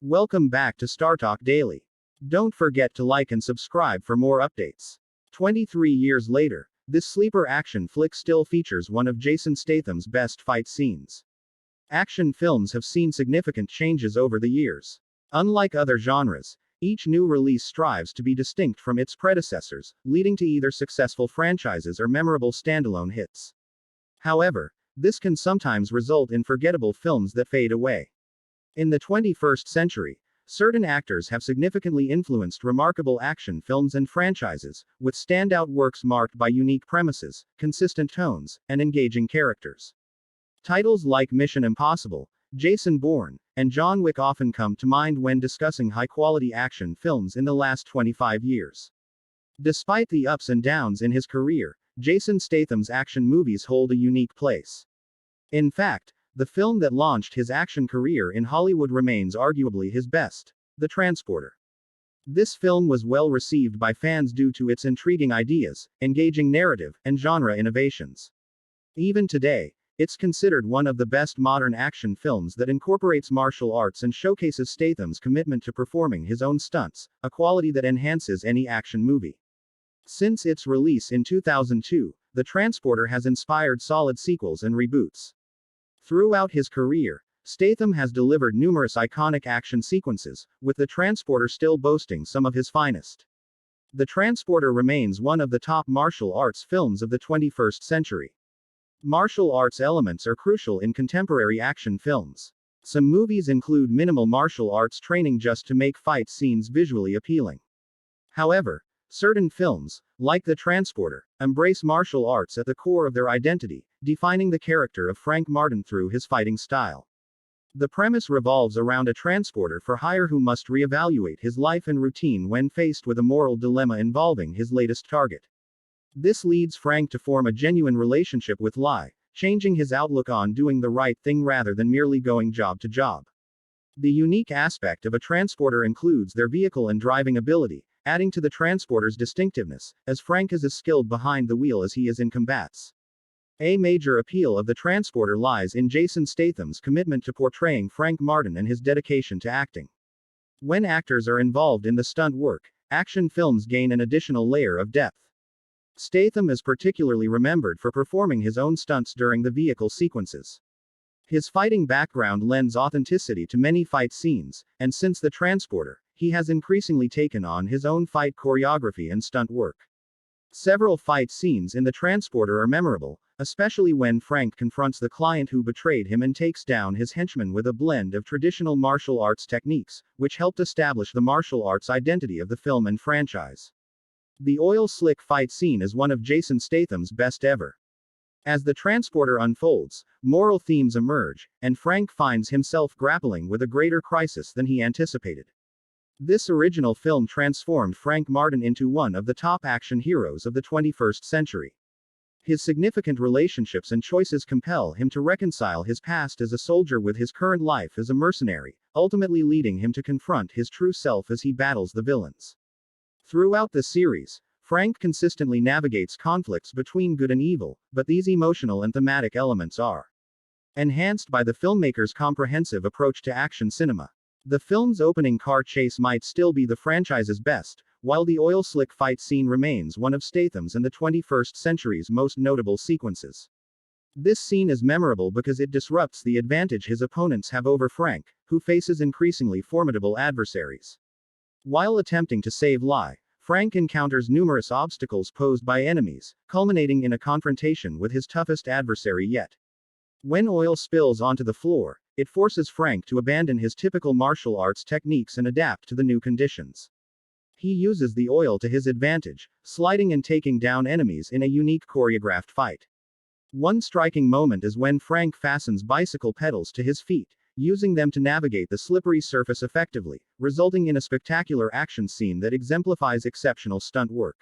Welcome back to Star Talk Daily. Don't forget to like and subscribe for more updates. 23 years later, this sleeper action flick still features one of Jason Statham's best fight scenes. Action films have seen significant changes over the years. Unlike other genres, each new release strives to be distinct from its predecessors, leading to either successful franchises or memorable standalone hits. However, this can sometimes result in forgettable films that fade away. In the 21st century, certain actors have significantly influenced remarkable action films and franchises, with standout works marked by unique premises, consistent tones, and engaging characters. Titles like Mission Impossible, Jason Bourne, and John Wick often come to mind when discussing high-quality action films in the last 25 years. Despite the ups and downs in his career, Jason Statham's action movies hold a unique place. In fact, the film that launched his action career in Hollywood remains arguably his best, The Transporter. This film was well received by fans due to its intriguing ideas, engaging narrative, and genre innovations. Even today, it's considered one of the best modern action films that incorporates martial arts and showcases Statham's commitment to performing his own stunts, a quality that enhances any action movie. Since its release in 2002, The Transporter has inspired solid sequels and reboots. Throughout his career, Statham has delivered numerous iconic action sequences, with The Transporter still boasting some of his finest. The Transporter remains one of the top martial arts films of the 21st century. Martial arts elements are crucial in contemporary action films. Some movies include minimal martial arts training just to make fight scenes visually appealing. However, certain films, like The Transporter, embrace martial arts at the core of their identity, defining the character of Frank Martin through his fighting style. The premise revolves around a transporter for hire who must reevaluate his life and routine when faced with a moral dilemma involving his latest target. This leads Frank to form a genuine relationship with Lai, changing his outlook on doing the right thing rather than merely going job to job. The unique aspect of a transporter includes their vehicle and driving ability, adding to the transporter's distinctiveness, as Frank is as skilled behind the wheel as he is in combats. A major appeal of The Transporter lies in Jason Statham's commitment to portraying Frank Martin and his dedication to acting. When actors are involved in the stunt work, action films gain an additional layer of depth. Statham is particularly remembered for performing his own stunts during the vehicle sequences. His fighting background lends authenticity to many fight scenes, and since The Transporter, he has increasingly taken on his own fight choreography and stunt work. Several fight scenes in The Transporter are memorable, especially when Frank confronts the client who betrayed him and takes down his henchman with a blend of traditional martial arts techniques, which helped establish the martial arts identity of the film and franchise. The oil slick fight scene is one of Jason Statham's best ever. As The Transporter unfolds, moral themes emerge, and Frank finds himself grappling with a greater crisis than he anticipated. This original film transformed Frank Martin into one of the top action heroes of the 21st century. His significant relationships and choices compel him to reconcile his past as a soldier with his current life as a mercenary, ultimately leading him to confront his true self as he battles the villains. Throughout the series, Frank consistently navigates conflicts between good and evil, but these emotional and thematic elements are enhanced by the filmmaker's comprehensive approach to action cinema. The film's opening car chase might still be the franchise's best, while the oil slick fight scene remains one of Statham's and the 21st century's most notable sequences. This scene is memorable because it disrupts the advantage his opponents have over Frank, who faces increasingly formidable adversaries. While attempting to save Lai, Frank encounters numerous obstacles posed by enemies, culminating in a confrontation with his toughest adversary yet. When oil spills onto the floor, it forces Frank to abandon his typical martial arts techniques and adapt to the new conditions. He uses the oil to his advantage, sliding and taking down enemies in a unique choreographed fight. One striking moment is when Frank fastens bicycle pedals to his feet, using them to navigate the slippery surface effectively, resulting in a spectacular action scene that exemplifies exceptional stunt work.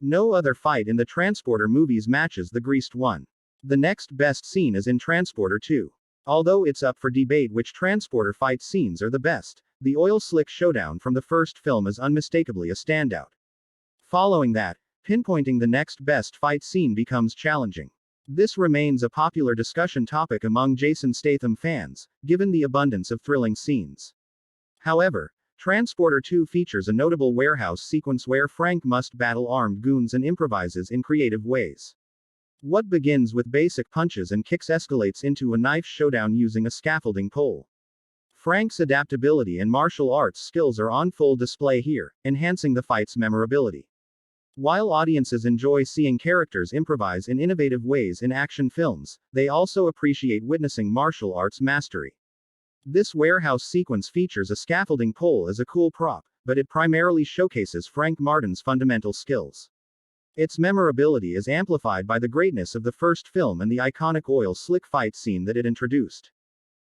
No other fight in the Transporter movies matches the greased one. The next best scene is in Transporter 2. Although it's up for debate which Transporter fight scenes are the best, the oil slick showdown from the first film is unmistakably a standout. Following that, pinpointing the next best fight scene becomes challenging. This remains a popular discussion topic among Jason Statham fans, given the abundance of thrilling scenes. However, Transporter 2 features a notable warehouse sequence where Frank must battle armed goons and improvises in creative ways. What begins with basic punches and kicks escalates into a knife showdown using a scaffolding pole. Frank's adaptability and martial arts skills are on full display here, enhancing the fight's memorability. While audiences enjoy seeing characters improvise in innovative ways in action films, they also appreciate witnessing martial arts mastery. This warehouse sequence features a scaffolding pole as a cool prop, but it primarily showcases Frank Martin's fundamental skills. Its memorability is amplified by the greatness of the first film and the iconic oil slick fight scene that it introduced.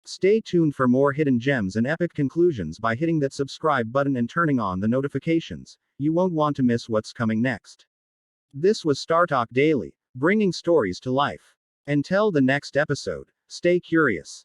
Stay tuned for more hidden gems and epic conclusions by hitting that subscribe button and turning on the notifications. You won't want to miss what's coming next. This was StarTalk Daily, bringing stories to life. Until the next episode, stay curious.